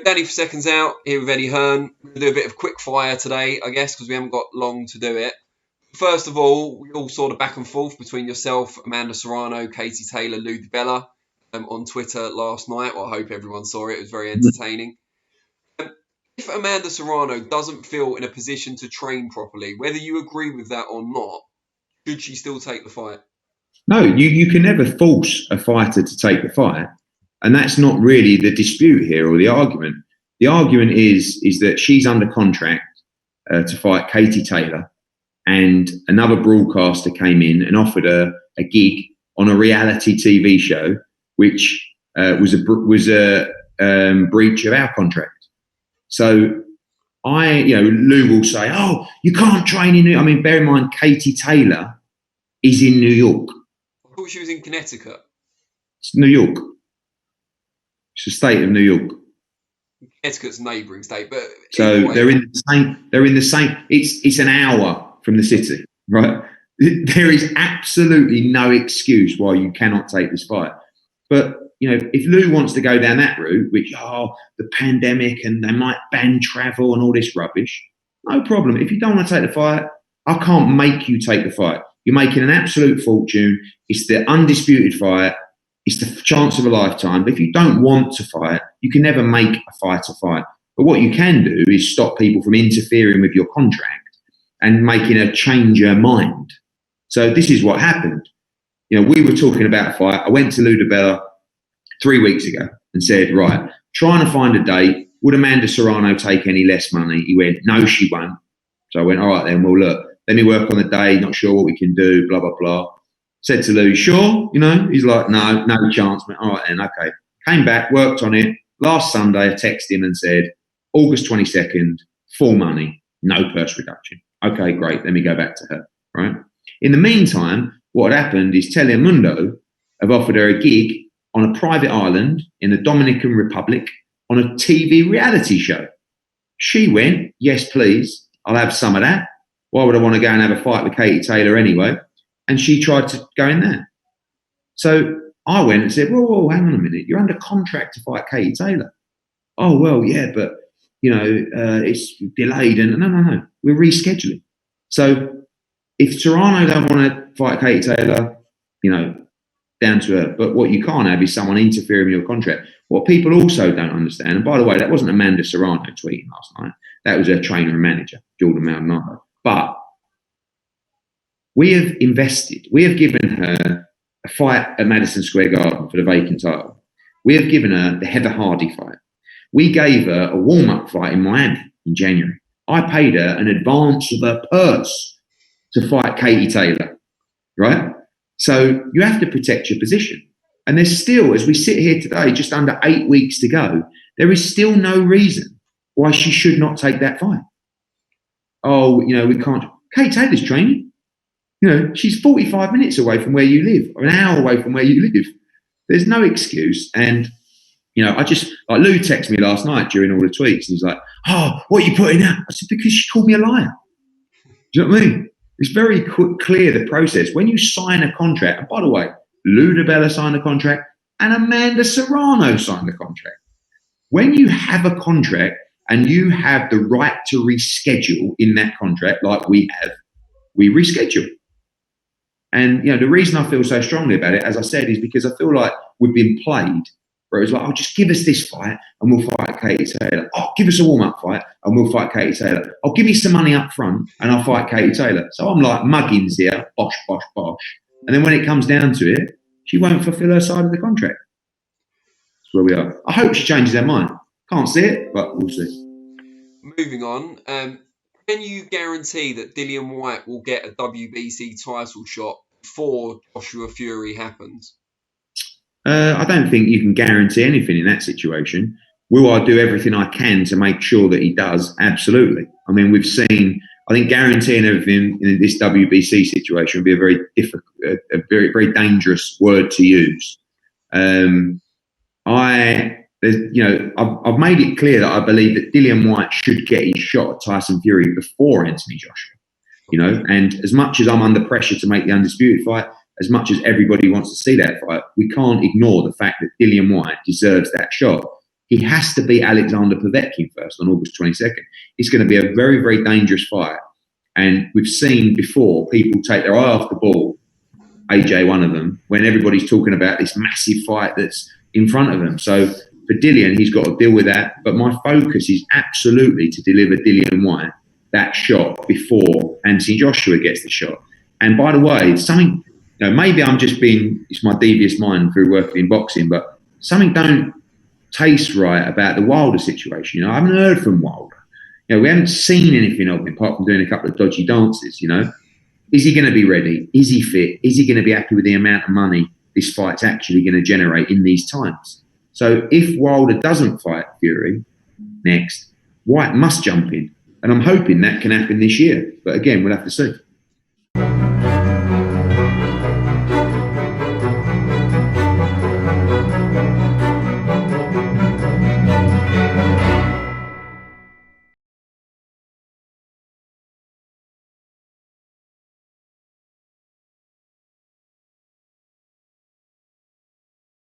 Danny for Seconds Out, here with Eddie Hearn. We're going to do a bit of quick fire today, I guess, because we haven't got long to do it. First of all, we all saw the back and forth between yourself, Amanda Serrano, Katie Taylor, Lou DiBella on Twitter last night. Well, I hope everyone saw it. It was very entertaining. If Amanda Serrano doesn't feel in a position to train properly, whether you agree with that or not, should she still take the fight? No, you can never force a fighter to take the fight. And that's not really the dispute here or the argument. The argument is that she's under contract to fight Katie Taylor, and another broadcaster came in and offered her a gig on a reality TV show, which was a breach of our contract. So Lou will say, "Oh, you can't train in New York." I mean, bear in mind, Katie Taylor is in New York. I thought she was in Connecticut. It's New York. It's the state of New York. Connecticut's a neighbouring state, but so they're in the same. It's an hour from the city, right? There is absolutely no excuse why you cannot take this fight. But if Lou wants to go down that route, which the pandemic and they might ban travel and all this rubbish, no problem. If you don't want to take the fight, I can't make you take the fight. You're making an absolute fortune. It's the undisputed fight. It's the chance of a lifetime. But if you don't want to fight, you can never make a fighter fight. But what you can do is stop people from interfering with your contract and making her change her mind. So this is what happened. We were talking about a fight. I went to Lou DiBella 3 weeks ago and said, right, trying to find a date. Would Amanda Serrano take any less money? He went, no, she won't. So I went, all right then, well, look, let me work on the day. Not sure what we can do, blah, blah, blah. Said to Lou, sure? He's like, no chance. All right then, okay. Came back, worked on it. Last Sunday, I texted him and said, August 22nd, full money, no purse reduction. Okay, great. Let me go back to her, right? In the meantime, what had happened is Telemundo have offered her a gig on a private island in the Dominican Republic on a TV reality show. She went, yes, please. I'll have some of that. Why would I want to go and have a fight with Katie Taylor anyway? And she tried to go in there. So I went and said, whoa, hang on a minute. You're under contract to fight Katie Taylor. Oh, well, yeah, but, it's delayed. And no. We're rescheduling. So if Serrano don't want to fight Katie Taylor, down to her. But what you can't have is someone interfering with your contract. What people also don't understand, and by the way, that wasn't Amanda Serrano tweeting last night. That was her trainer and manager, Jordan Maldonado. But we have invested. We have given her a fight at Madison Square Garden for the vacant title. We have given her the Heather Hardy fight. We gave her a warm-up fight in Miami in January. I paid her an advance of her purse to fight Katie Taylor, right? So you have to protect your position. And there's still, as we sit here today, just under 8 weeks to go, there is still no reason why she should not take that fight. Oh, we can't. Katie Taylor's training. She's 45 minutes away from where you live, or an hour away from where you live. There's no excuse. And, I just, like Lou texted me last night during all the tweets, and he's like, oh, what are you putting out? I said, because she called me a liar. Do you know what I mean? It's very clear, the process. When you sign a contract, and by the way, Lou DiBella signed a contract and Amanda Serrano signed a contract. When you have a contract and you have the right to reschedule in that contract, like we have, we reschedule. And, the reason I feel so strongly about it, as I said, is because I feel like we've been played, where it's like, just give us this fight and we'll fight Katie Taylor. Oh, give us a warm-up fight and we'll fight Katie Taylor. Oh, give me some money up front and I'll fight Katie Taylor. So I'm like muggins here, bosh, bosh, bosh. And then when it comes down to it, she won't fulfill her side of the contract. That's where we are. I hope she changes her mind. Can't see it, but we'll see. Moving on, can you guarantee that Dillian Whyte will get a WBC title shot before Joshua Fury happens? I don't think you can guarantee anything in that situation. Will I do everything I can to make sure that he does? Absolutely. I mean, we've seen, I think guaranteeing everything in this WBC situation would be a very difficult, a very, very dangerous word to use. I've made it clear that I believe that Dillian Whyte should get his shot at Tyson Fury before Anthony Joshua. And as much as I'm under pressure to make the undisputed fight, as much as everybody wants to see that fight, we can't ignore the fact that Dillian Whyte deserves that shot. He has to beat Alexander Povetkin first on August 22nd. It's going to be a very, very dangerous fight. And we've seen before people take their eye off the ball, AJ one of them, when everybody's talking about this massive fight that's in front of them. So for Dillian, he's got to deal with that. But my focus is absolutely to deliver Dillian Whyte that shot before Anthony Joshua gets the shot. And by the way, it's something, maybe I'm just it's my devious mind through working in boxing, but something don't taste right about the Wilder situation. I haven't heard from Wilder. We haven't seen anything of him apart from doing a couple of dodgy dances. Is he going to be ready? Is he fit? Is he going to be happy with the amount of money this fight's actually going to generate in these times? So if Wilder doesn't fight Fury next, Whyte must jump in. And I'm hoping that can happen this year. But again, we'll have to see.